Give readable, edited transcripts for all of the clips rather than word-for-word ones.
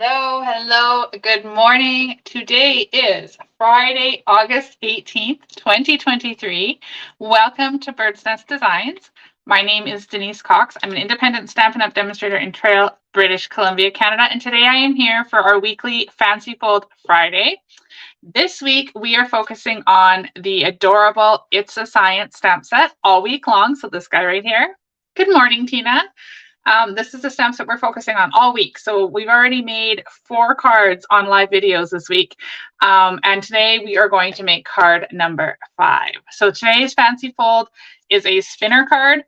Hello, good morning. Today is Friday, August 18th, 2023. Welcome to Bird's Nest Designs. My name is Denise Cox. I'm an independent Stampin' Up! Demonstrator in Trail, British Columbia, Canada, and today I am here for our weekly Fancy Fold Friday. This week, we are focusing on the adorable It's a Science stamp set all week long, so this guy right here. Good morning, Tina. This is the stamps that we're focusing on all week. So we've already made 4 cards on live videos this week. And today we are going to make card number 5. So today's Fancy Fold is a spinner card.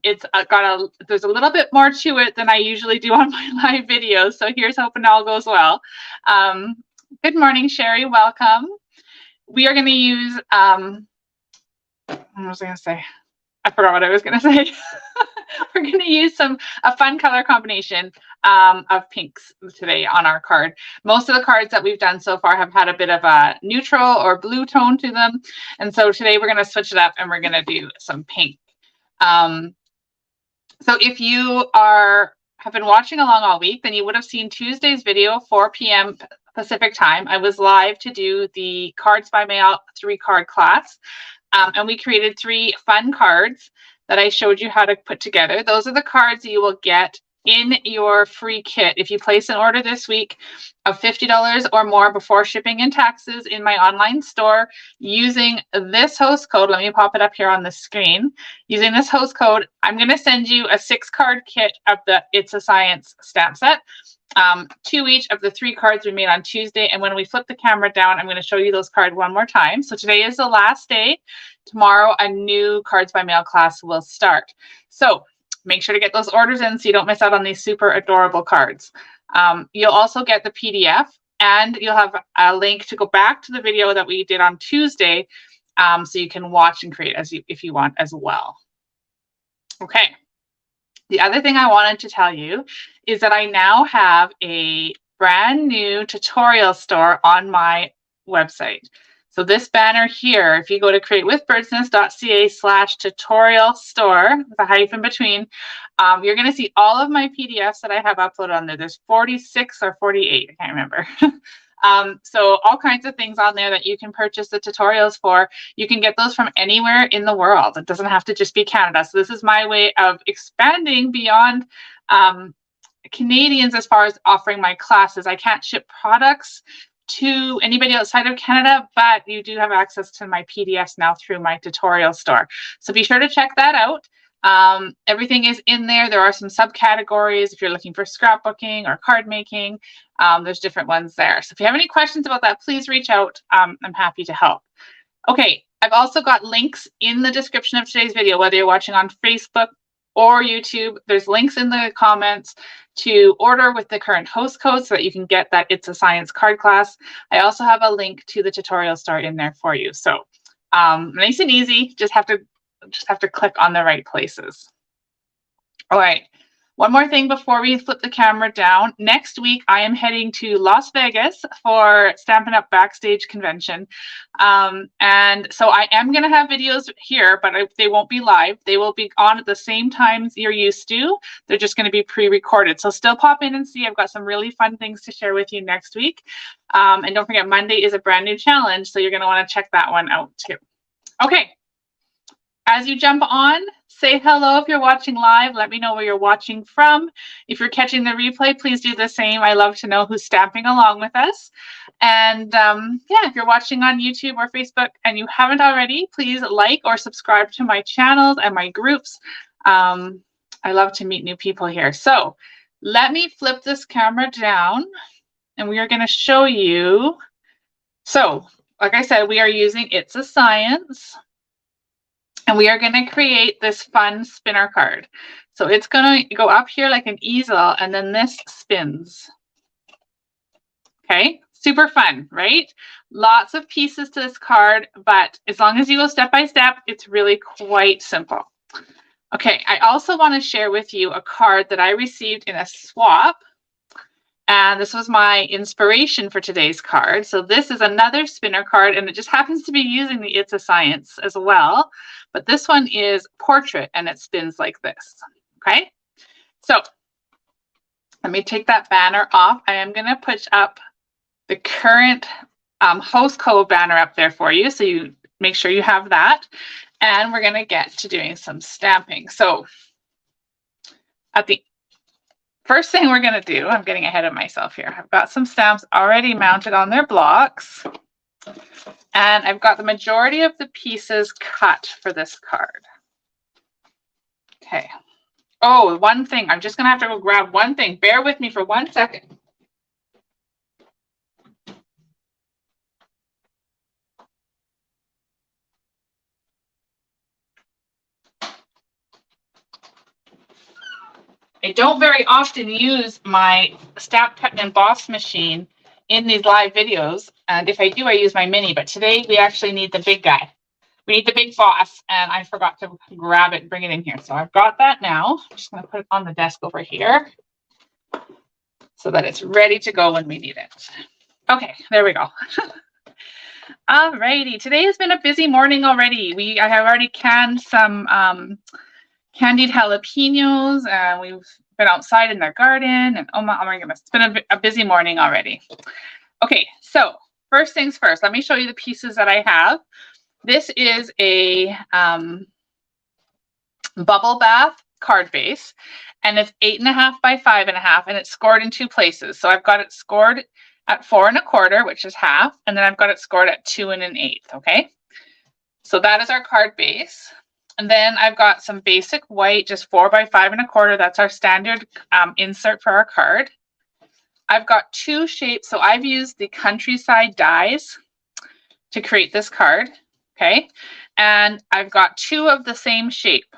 There's a little bit more to it than I usually do on my live videos. So here's hoping all goes well. Good morning, Sherry. Welcome. We are going to use, what was I going to say? I forgot what I was going to say. We're going to use a fun color combination of pinks today on our card. Most of the cards that we've done so far have had a bit of a neutral or blue tone to them. And so today we're going to switch it up and we're going to do some pink. So if you have been watching along all week, then you would have seen Tuesday's video, 4 p.m. Pacific time. I was live to do the Cards by Mail 3-card class. And we created 3 fun cards that I showed you how to put together. Those are the cards that you will get in your free kit if you place an order this week of $50 or more before shipping and taxes in my online store using this host code. Let me pop it up here on the screen. Using this host code, I'm going to send you a 6-card kit of the It's a Science stamp set. 2 each of the 3 cards we made on Tuesday. And when we flip the camera down, I'm going to show you those cards one more time. So today is the last day. Tomorrow, a new Cards by Mail class will start. So make sure to get those orders in so you don't miss out on these super adorable cards. You'll also get the PDF and you'll have a link to go back to the video that we did on Tuesday so you can watch and create if you want as well. Okay. The other thing I wanted to tell you is that I now have a brand new tutorial store on my website. So this banner here, if you go to createwithbirdsnest.ca/tutorial store, with a hyphen between, you're going to see all of my PDFs that I have uploaded on there. There's 46 or 48, I can't remember. So all kinds of things on there that you can purchase the tutorials for. You can get those from anywhere in the world. It doesn't have to just be Canada. So this is my way of expanding beyond Canadians as far as offering my classes. I can't ship products to anybody outside of Canada, but you do have access to my PDFs now through my tutorial store. So be sure to check that out. Everything is in there. There are some subcategories if you're looking for scrapbooking or card making. There's different ones there. So if you have any questions about that, please reach out. I'm happy to help. Okay, I've also got links in the description of today's video, whether you're watching on Facebook or YouTube. There's links in the comments to order with the current host code so that you can get that It's a Science card class. I also have a link to the tutorial store in there for you. So nice and easy. Just have to click on the right places. All right. One more thing before we flip the camera down. Next week, I am heading to Las Vegas for Stampin' Up! Backstage Convention. And so I am going to have videos here, but they won't be live. They will be on at the same times you're used to. They're just going to be pre-recorded. So still pop in and see. I've got some really fun things to share with you next week. And don't forget, Monday is a brand new challenge, so you're going to want to check that one out too. Okay. As you jump on, say hello if you're watching live. Let me know where you're watching from. If you're catching the replay, please do the same. I love to know who's stamping along with us. And yeah, if you're watching on YouTube or Facebook and you haven't already, please like or subscribe to my channels and my groups. I love to meet new people here. So let me flip this camera down and we are going to show you. So like I said, we are using It's a Science. And we are going to create this fun spinner card. So it's going to go up here like an easel, and then this spins. Okay, super fun, right? Lots of pieces to this card, but as long as you go step by step, it's really quite simple. Okay, I also want to share with you a card that I received in a swap. And this was my inspiration for today's card. So this is another spinner card, and it just happens to be using the It's a Science as well. But this one is portrait, and it spins like this. Okay, so Let me take that banner off. I am going to put up the current host code banner up there for you, so you make sure you have that. And we're going to get to doing some stamping. So at the first thing we're going to do, I'm getting ahead of myself here. I've got some stamps already mounted on their blocks. And I've got the majority of the pieces cut for this card. Okay. Oh, one thing. I'm just going to have to go grab one thing. Bear with me for 1 second. I don't very often use my Stamp Cut and Emboss machine in these live videos. And if I do, I use my mini. But today we actually need the big guy. We need the big boss, and I forgot to grab it and bring it in here. So I've got that now. I'm just going to put it on the desk over here so that it's ready to go when we need it. Okay, there we go. Alrighty, today has been a busy morning already. I have already canned some candied jalapenos, and we've been outside in their garden, and oh my goodness, it's been a busy morning already. Okay, so first things first, let me show you the pieces that I have. This is a bubble bath card base, and it's 8.5 by 5.5, and it's scored in 2 places. So I've got it scored at 4 1/4, which is half, and then I've got it scored at 2 1/8. Okay, so that is our card base. And then I've got some basic white, just 4 by 5 1/4. That's our standard insert for our card. I've got 2 shapes, so I've used the countryside dies to create this card. Okay, and I've got 2 of the same shape.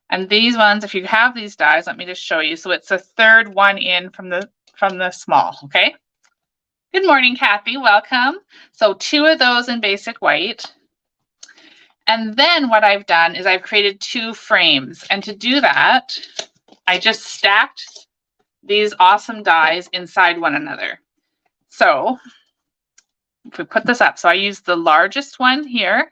And these ones, if you have these dies, let me just show you. So it's a third one in from the small. Okay. Good morning, Kathy. Welcome. So 2 of those in basic white. And then what I've done is I've created 2 frames. And to do that, I just stacked these awesome dies inside one another. So if we put this up, so I used the largest one here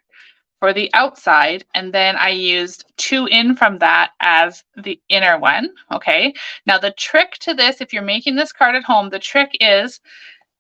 for the outside, and then I used 2 in from that as the inner one. Okay. Now the trick to this, if you're making this card at home, the trick is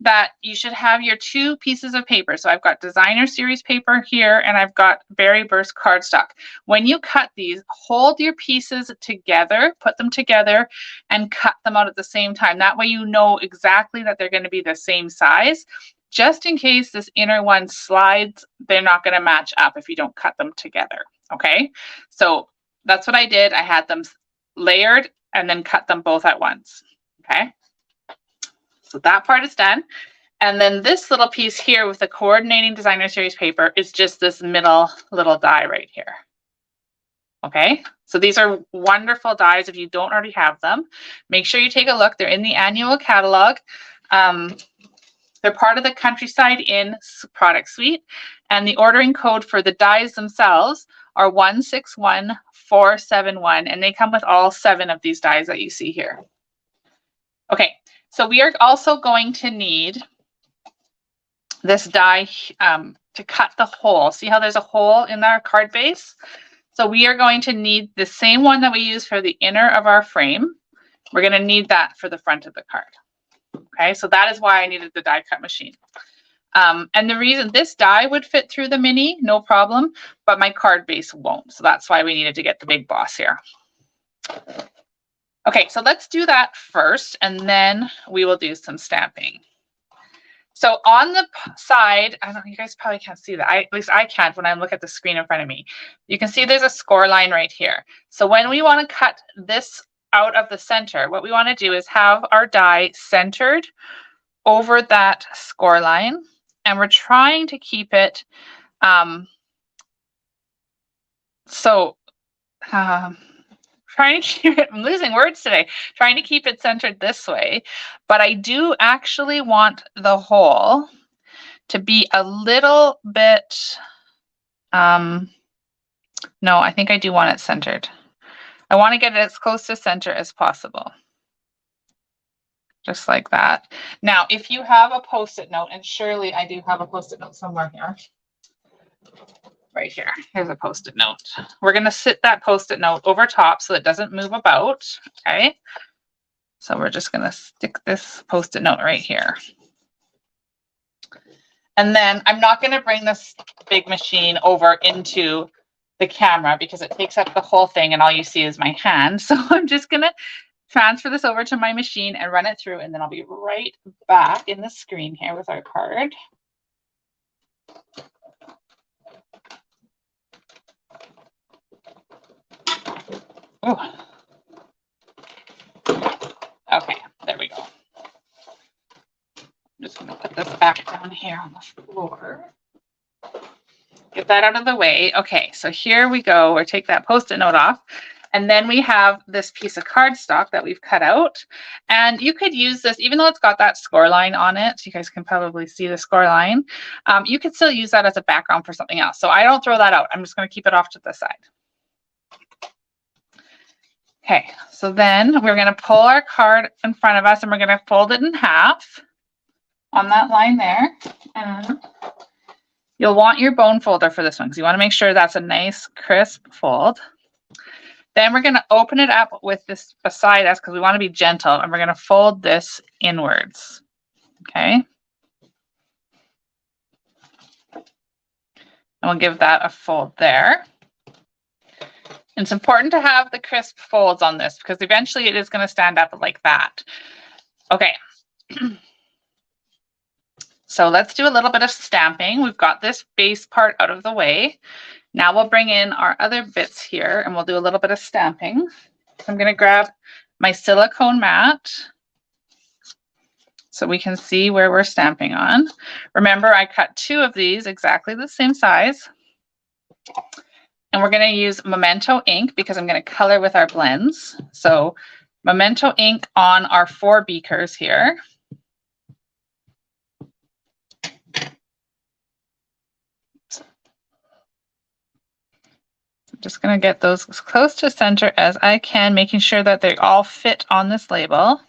that you should have your 2 pieces of paper. So I've got designer series paper here, and I've got Berry Burst cardstock. When you cut these, hold your pieces together, put them together, and cut them out at the same time. That way you know exactly that they're going to be the same size. Just in case this inner one slides, they're not going to match up if you don't cut them together. Okay, so that's what I did. I had them layered and then cut them both at once. Okay, so that part is done. And then this little piece here with the coordinating designer series paper is just this middle little die right here. Okay, so these are wonderful dies. If you don't already have them, make sure you take a look. They're in the annual catalog. They're part of the Countryside Inn product suite, and the ordering code for the dies themselves are 161471, and they come with all 7 of these dies that you see here. Okay, so we are also going to need this die to cut the hole. See how there's a hole in our card base? So we are going to need the same one that we use for the inner of our frame. We're going to need that for the front of the card. Okay, so that is why I needed the die cut machine. And the reason this die would fit through the mini, no problem, but my card base won't. So that's why we needed to get the big boss here. Okay, so let's do that first, and then we will do some stamping. So on the side, I don't know, you guys probably can't see that. At least I can't when I look at the screen in front of me. You can see there's a score line right here. So when we want to cut this out of the center, what we want to do is have our die centered over that score line, and we're trying to keep it trying to keep it, I'm losing words today, trying to keep it centered this way, but I do actually want the hole to be a little bit, no, I think I do want it centered. I want to get it as close to center as possible. Just like that. Now, if you have a Post-it note, and surely I do have a Post-it note somewhere here. Right here, here's a Post-it note. We're going to sit that Post-it note over top so it doesn't move about, okay? So we're just going to stick this Post-it note right here. And then I'm not going to bring this big machine over into the camera because it takes up the whole thing and all you see is my hand. So I'm just going to transfer this over to my machine and run it through, and then I'll be right back in the screen here with our card. Oh. Okay, there we go. I'm just going to put this back down here on the floor. Get that out of the way. Okay, so here we go. We'll take that Post-it note off. And then we have this piece of cardstock that we've cut out. And you could use this, even though it's got that score line on it, you guys can probably see the score line. You could still use that as a background for something else. So I don't throw that out. I'm just going to keep it off to the side. Okay, so then we're going to pull our card in front of us and we're going to fold it in half on that line there. And you'll want your bone folder for this one because you want to make sure that's a nice crisp fold. Then we're going to open it up with this beside us because we want to be gentle, and we're going to fold this inwards. Okay. And we'll give that a fold there. And it's important to have the crisp folds on this because eventually it is going to stand up like that. Okay. So let's do a little bit of stamping. We've got this base part out of the way. Now we'll bring in our other bits here and we'll do a little bit of stamping. So I'm going to grab my silicone mat so we can see where we're stamping on. Remember, I cut 2 of these exactly the same size. And we're going to use Memento ink because I'm going to color with our blends. So Memento ink on our 4 beakers here. I'm just going to get those as close to center as I can, making sure that they all fit on this label.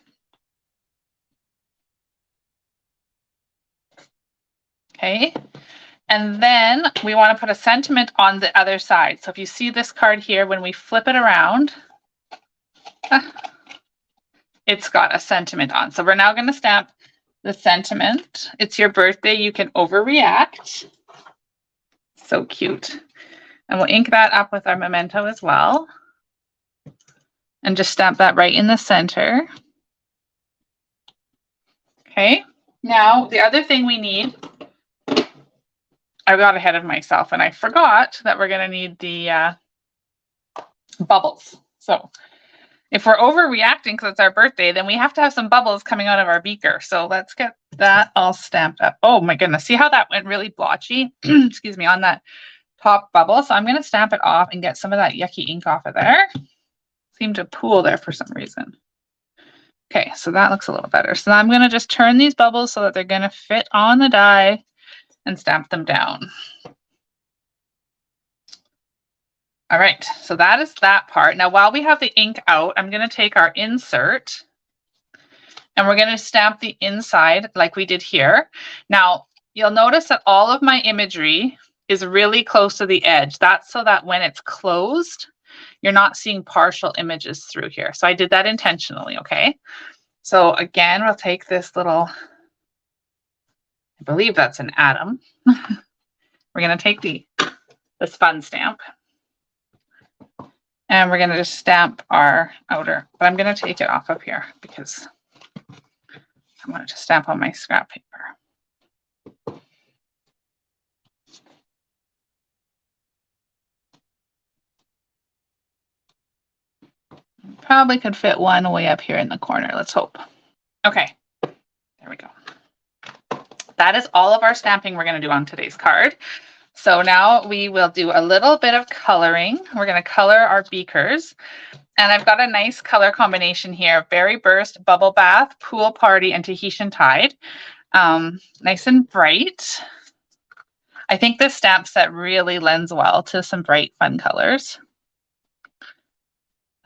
Okay. And then we want to put a sentiment on the other side. So if you see this card here, when we flip it around, it's got a sentiment on. So we're now going to stamp the sentiment. It's your birthday. You can overreact. So cute. And we'll ink that up with our Memento as well. And just stamp that right in the center. Okay. Now, the other thing we need, I got ahead of myself and I forgot that we're going to need the bubbles. So if we're overreacting because it's our birthday, then we have to have some bubbles coming out of our beaker. So let's get that all stamped up. Oh my goodness. See how that went really blotchy? Excuse me, on that top bubble. So I'm going to stamp it off and get some of that yucky ink off of there. Seemed to pool there for some reason. Okay, so that looks a little better. So now I'm going to just turn these bubbles so that they're going to fit on the die and stamp them down. All right, so that is that part. Now, while we have the ink out, I'm going to take our insert and we're going to stamp the inside like we did here. Now, you'll notice that all of my imagery is really close to the edge. That's so that when it's closed, you're not seeing partial images through here. So I did that intentionally, okay? So again, we'll take this little, I believe that's an atom. We're going to take this fun stamp. And we're going to just stamp our outer, but I'm going to take it off of here because I want it to stamp on my scrap paper. Probably could fit one way up here in the corner. Let's hope. Okay, there we go. That is all of our stamping we're going to do on today's card. So now we will do a little bit of coloring. We're going to color our beakers. And I've got a nice color combination here. Berry Burst, Bubble Bath, Pool Party, and Tahitian Tide. Nice and bright. I think this stamp set really lends well to some bright, fun colors.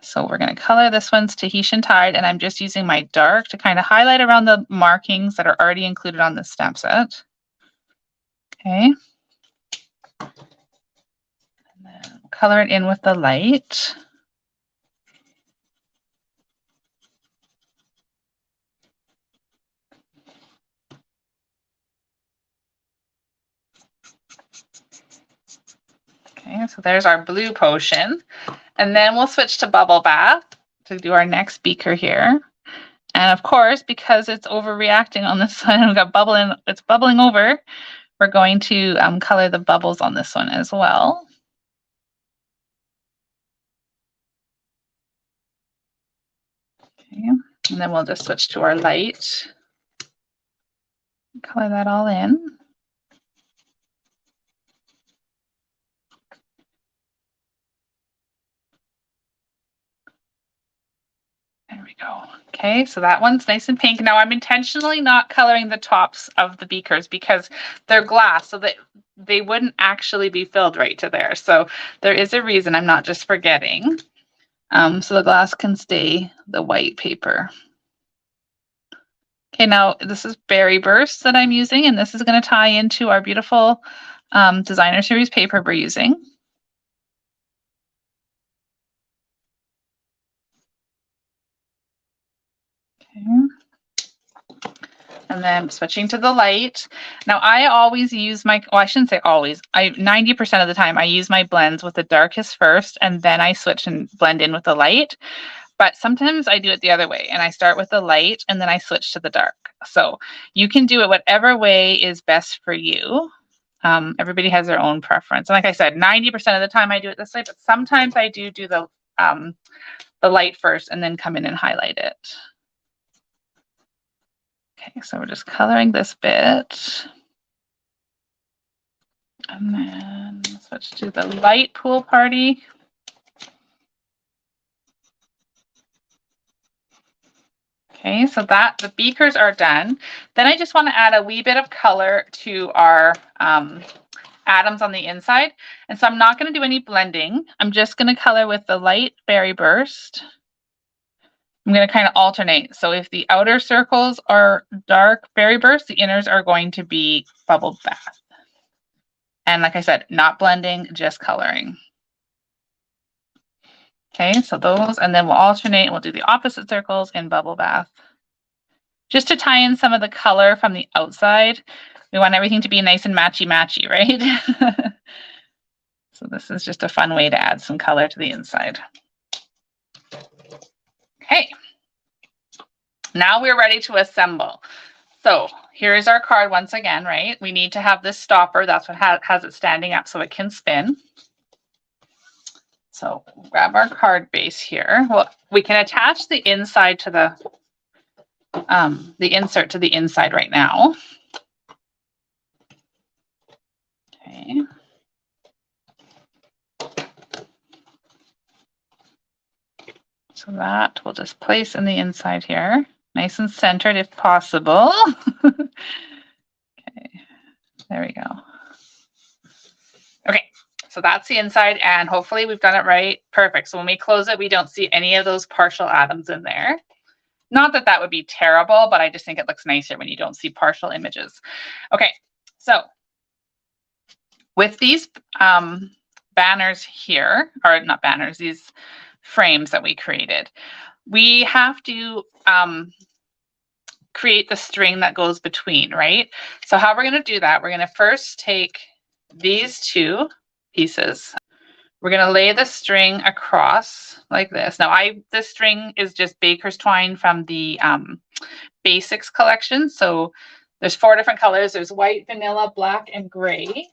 So we're going to color this one's Tahitian Tide, and I'm just using my dark to kind of highlight around the markings that are already included on this stamp set. Okay. And then color it in with the light. Okay, so there's our blue potion. And then we'll switch to bubble bath to do our next beaker here. And of course, because it's overreacting on this one, we've got bubbling, it's bubbling over, we're going to color the bubbles on this one as well. Okay, and then we'll just switch to our light. Color that all in. There we go. Okay, so that one's nice and pink. Now I'm intentionally not coloring the tops of the beakers because they're glass, so that they wouldn't actually be filled right to there. So there is a reason, I'm not just forgetting. So the glass can stay the white paper. Okay, now this is Berry Burst that I'm using, and this is going to tie into our beautiful designer series paper we're using. Okay. And then switching to the light. Now I always use my, well, I shouldn't say always, 90% of the time I use my blends with the darkest first, and then I switch and blend in with the light. But sometimes I do it the other way, and I start with the light and then I switch to the dark. So you can do it whatever way is best for you. Everybody has their own preference. And like I said, 90% of the time I do it this way, but sometimes I do the light first and then come in and highlight it. Okay, so we're just coloring this bit. And then switch to the light pool party. Okay, so that the beakers are done. Then I just want to add a wee bit of color to our atoms on the inside. And so I'm not going to do any blending. I'm just going to color with the light Berry Burst. I'm going to kind of alternate. So if the outer circles are dark Berry Burst, the inners are going to be bubble bath. And like I said, not blending, just coloring. Okay, so those, and then we'll alternate. We'll do the opposite circles in bubble bath. Just to tie in some of the color from the outside. We want everything to be nice and matchy-matchy, right? So this is just a fun way to add some color to the inside. Okay, now we're ready to assemble. So here is our card once again, right? We need to have this stopper. That's what has it standing up so it can spin. So grab our card base here. Well, we can attach the inside to the insert to the inside right now. Okay. So that we'll just place in the inside here, nice and centered if possible. Okay, there we go. Okay, so that's the inside, and hopefully we've done it right. Perfect. So when we close it, we don't see any of those partial atoms in there. Not that that would be terrible, but I just think it looks nicer when you don't see partial images. Okay, so with these banners here, or not banners, these frames that we created, we have to create the string that goes between, right? So how we're going to do that, we're going to first take these two pieces. We're going to lay the string across like this. Now this string is just baker's twine from the basics collection. So there's 4 different colors. There's white, vanilla, black, and gray.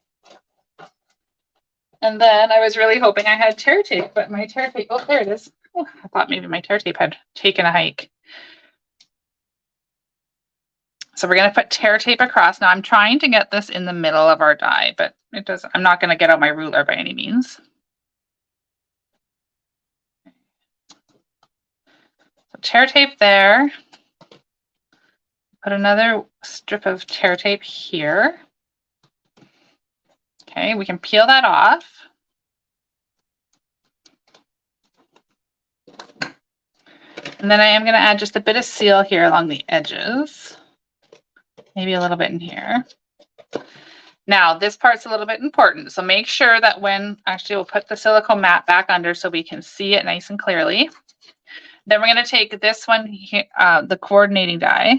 And then I was really hoping I had tear tape, but my tear tape, oh, there it is. Oh, I thought maybe my tear tape had taken a hike. So we're going to put tear tape across. Now I'm trying to get this in the middle of our die, but it doesn't, I'm not going to get out my ruler by any means. So tear tape there. Put another strip of tear tape here. Okay, we can peel that off. And then I am going to add just a bit of seal here along the edges. Maybe a little bit in here. Now, this part's a little bit important. So make sure that when, actually we'll put the silicone mat back under so we can see it nice and clearly. Then we're going to take this one here, the coordinating die,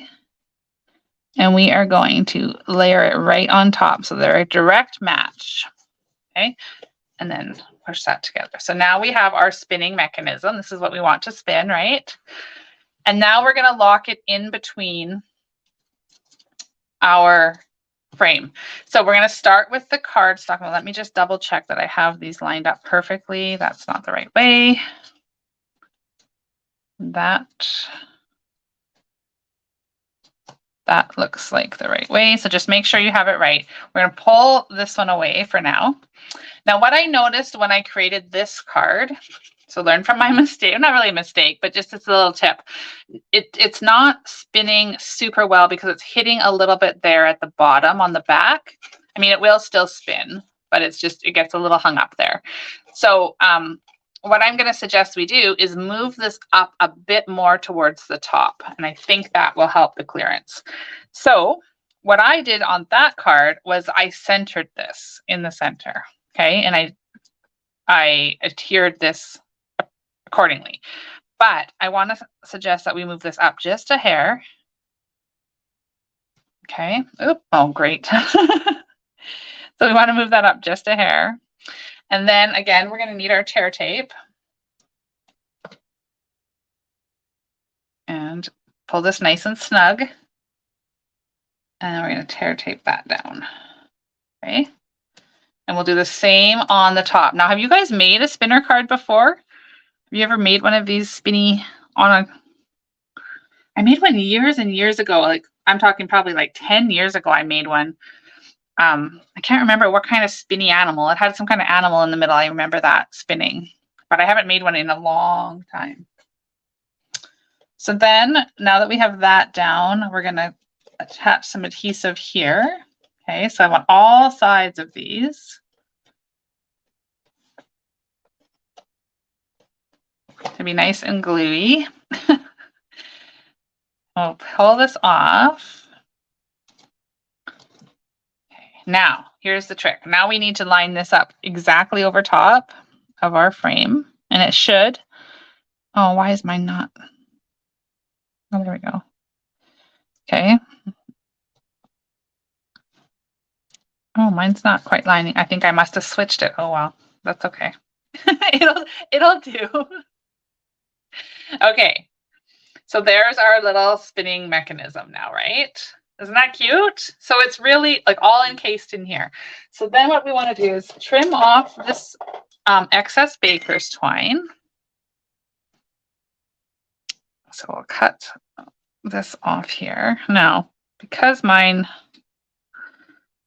and we are going to layer it right on top so they're a direct match. Okay. and then push that together. So now we have our spinning mechanism. This is what we want to spin, right? And now we're going to lock it in between our frame. So we're going to start with the cardstock. Let me just double check that I have these lined up perfectly. That's not the right way. That looks like the right way. So just make sure you have it right. We're going to pull this one away for now. Now, what I noticed when I created this card, so learn from my mistake, not really a mistake, but just it's a little tip. It's not spinning super well because it's hitting a little bit there at the bottom on the back. I mean, it will still spin, but it's just, it gets a little hung up there. So what I'm going to suggest we do is move this up a bit more towards the top. And I think that will help the clearance. So what I did on that card was I centered this in the center. Okay. And I adhered this accordingly. But I want to suggest that we move this up just a hair. Okay. Oop. Oh, great. So we want to move that up just a hair. And then again, we're going to need our tear tape. And pull this nice and snug. And we're going to tear tape that down. Okay. And we'll do the same on the top. Now, have you guys made a spinner card before? Have you ever made one of these spinny on a... I made one years and years ago. Like, I'm talking probably like 10 years ago I made one. I can't remember what kind of spinny animal. It had some kind of animal in the middle. I remember that spinning, but I haven't made one in a long time. So then, now that we have that down, we're going to attach some adhesive here. Okay, so I want all sides of these to be nice and gluey. We'll pull this off. Now, here's the trick. Now we need to line this up exactly over top of our frame. And it should. Oh, why is mine not? Oh, there we go. Okay. Oh, mine's not quite lining. I think I must have switched it. Oh, well, that's okay. It'll do. Okay. So there's our little spinning mechanism now, right? Isn't that cute? So it's really like all encased in here. So then what we want to do is trim off this excess baker's twine. So we'll cut this off here. Now, because mine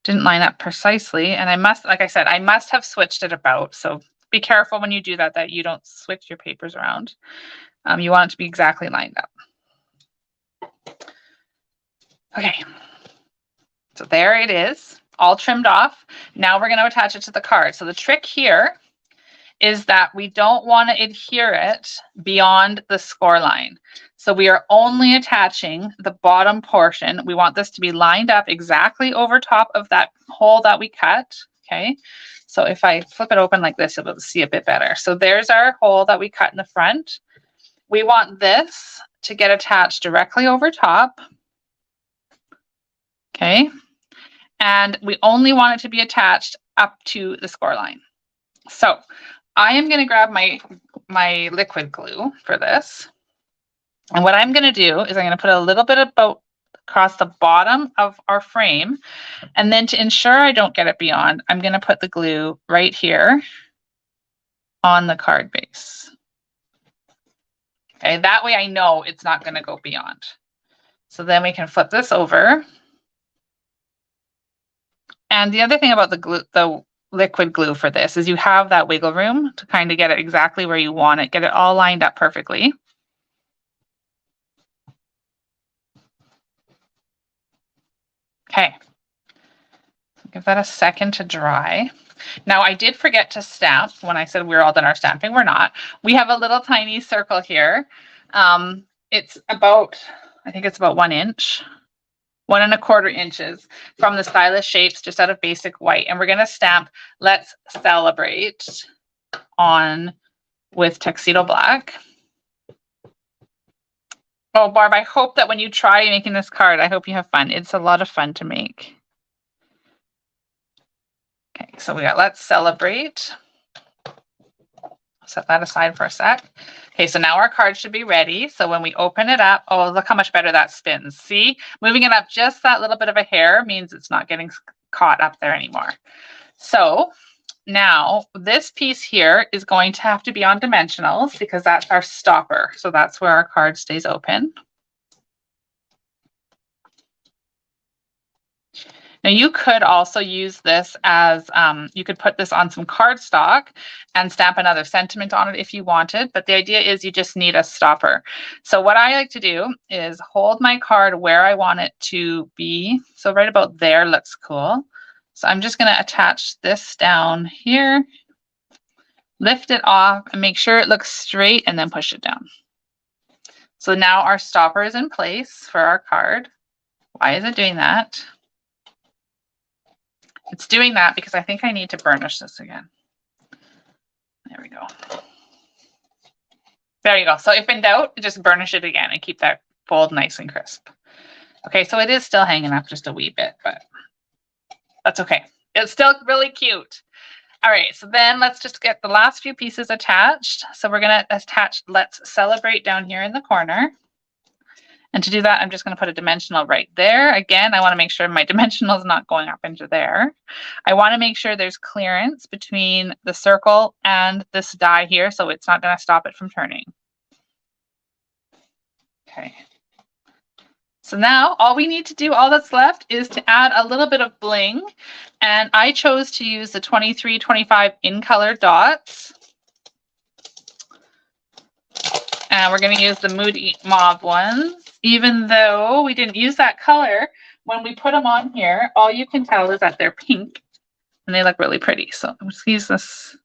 didn't line up precisely, and I must, like I said, I must have switched it about. So be careful when you do that, that you don't switch your papers around. You want it to be exactly lined up. Okay, so there it is, all trimmed off. Now we're going to attach it to the card. So the trick here is that we don't want to adhere it beyond the score line. So we are only attaching the bottom portion. We want this to be lined up exactly over top of that hole that we cut. Okay, so if I flip it open like this, you'll be able to see a bit better. So there's our hole that we cut in the front. We want this to get attached directly over top. Okay, and we only want it to be attached up to the score line. So I am going to grab my liquid glue for this. And what I'm going to do is I'm going to put a little bit of boat across the bottom of our frame. And then to ensure I don't get it beyond, I'm going to put the glue right here on the card base. Okay, that way I know it's not going to go beyond. So then we can flip this over. And the other thing about the glue, the liquid glue for this, is you have that wiggle room to kind of get it exactly where you want it, get it all lined up perfectly. Okay, give that a second to dry. Now I did forget to stamp when I said we're all done our stamping. We're not. We have a little tiny circle here. It's about, I think it's about 1 inch. 1 1/4 inches from the Stylish Shapes, just out of basic white. And we're going to stamp "Let's Celebrate" on with Tuxedo Black. Oh, Barb, I hope that when you try making this card, I hope you have fun. It's a lot of fun to make. Okay, so we got "Let's Celebrate." set that aside for a sec. Okay, so now our card should be ready. So when we open it up, oh, look how much better that spins. See, moving it up just that little bit of a hair means it's not getting caught up there anymore. So now this piece here is going to have to be on dimensionals because that's our stopper. So that's where our card stays open. Now you could also use this as, you could put this on some cardstock and stamp another sentiment on it if you wanted, but the idea is you just need a stopper. So what I like to do is hold my card where I want it to be. So right about there looks cool. So I'm just gonna attach this down here, lift it off and make sure it looks straight and then push it down. So now our stopper is in place for our card. Why is it doing that? It's doing that because I think I need to burnish this again. There we go. There you go. So if in doubt, just burnish it again and keep that fold nice and crisp. Okay, so it is still hanging up just a wee bit, but that's okay. It's still really cute. All right, so then let's just get the last few pieces attached. So we're gonna attach Let's Celebrate down here in the corner. And to do that, I'm just going to put a dimensional right there. Again, I want to make sure my dimensional is not going up into there. I want to make sure there's clearance between the circle and this die here, so it's not going to stop it from turning. Okay. So now all we need to do, all that's left, is to add a little bit of bling. And I chose to use the 2325 in color dots. And we're going to use the Moody Mauve ones. Even though we didn't use that color, when we put them on here, all you can tell is that they're pink and they look really pretty. So let's use this.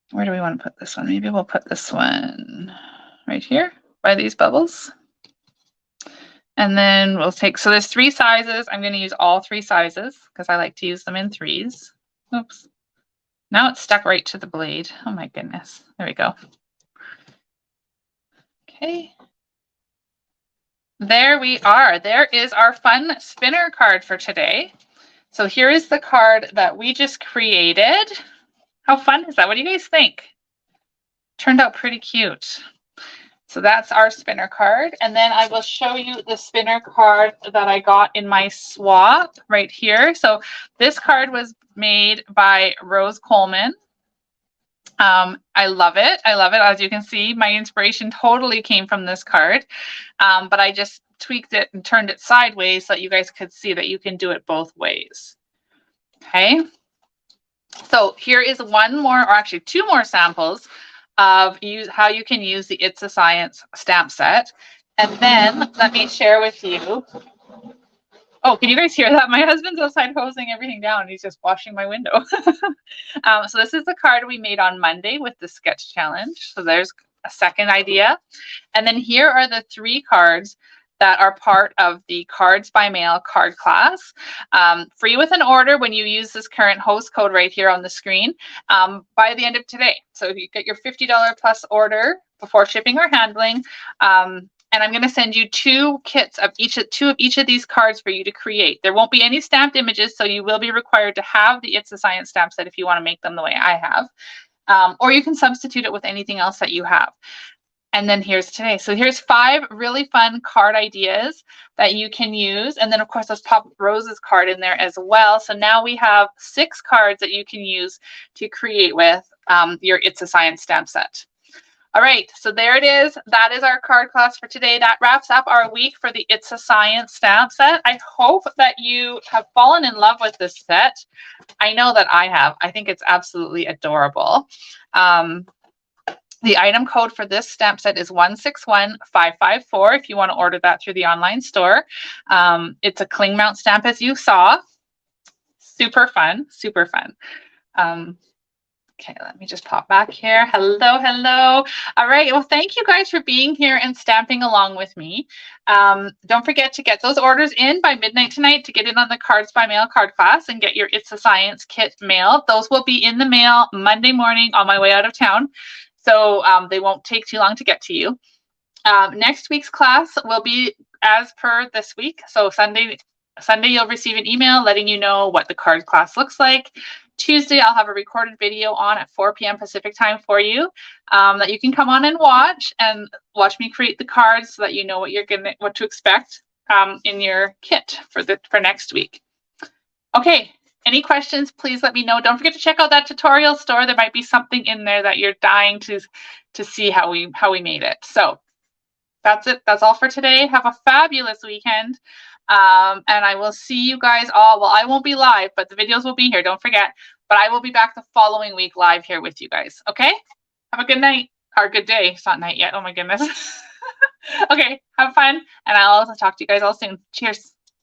Where do we want to put this one? Maybe we'll put this one right here by these bubbles. And then we'll take, so there's 3 sizes. I'm going to use all 3 sizes because I like to use them in 3s. Oops. Now it's stuck right to the blade. Oh my goodness. There we go. Okay. There we are. There is our fun spinner card for today. So here is the card that we just created. How fun is that? What do you guys think? Turned out pretty cute. So that's our spinner card. And then I will show you the spinner card that I got in my swap right here. So this card was made by Rose Coleman. I love it. I love it. As you can see, my inspiration totally came from this card, but I just tweaked it and turned it sideways so that you guys could see that you can do it both ways. Okay. So here is one more, or actually 2 more samples of how you can use the It's a Science stamp set. And then let me share with you. Oh, can you guys hear that? My husband's outside hosing everything down. He's just washing my window. So this is the card we made on Monday with the sketch challenge. So there's a second idea. And then here are the 3 cards that are part of the Cards by Mail card class. Free with an order when you use this current host code right here on the screen by the end of today. So if you get your $50 plus order before shipping or handling, and I'm going to send you 2 kits of each of these cards for you to create. There won't be any stamped images, so you will be required to have the It's a Science stamp set if you want to make them the way I have. Or you can substitute it with anything else that you have. And then here's today. So here's 5 really fun card ideas that you can use. And then, of course, let's pop Rose's card in there as well. So now we have 6 cards that you can use to create with your It's a Science stamp set. All right, so there it is. That is our card class for today. That wraps up our week for the It's a Science stamp set. I hope that you have fallen in love with this set. I know that I have. I think it's absolutely adorable. The item code for this stamp set is 161554 if you want to order that through the online store. It's a cling mount stamp, as you saw. Super fun, super fun. Okay, let me just pop back here. Hello, hello. All right, well, thank you guys for being here and stamping along with me. Don't forget to get those orders in by midnight tonight to get in on the Cards by Mail card class and get your It's a Science kit mailed. Those will be in the mail Monday morning on my way out of town, so they won't take too long to get to you. Next week's class will be as per this week. So Sunday you'll receive an email letting you know what the card class looks like. Tuesday, I'll have a recorded video on at 4 p.m. Pacific time for you that you can come on and watch me create the cards so that you know what to expect in your kit for next week. Okay, any questions, please let me know. Don't forget to check out that tutorial store. There might be something in there that you're dying to see how we made it. So that's it. That's all for today. Have a fabulous weekend. And I will see you guys all. Well, I won't be live, but the videos will be here. Don't forget. But I will be back the following week live here with you guys. Okay? Have a good night or good day. It's not night yet. Oh my goodness. Okay. Have fun. And I'll also talk to you guys all soon. Cheers.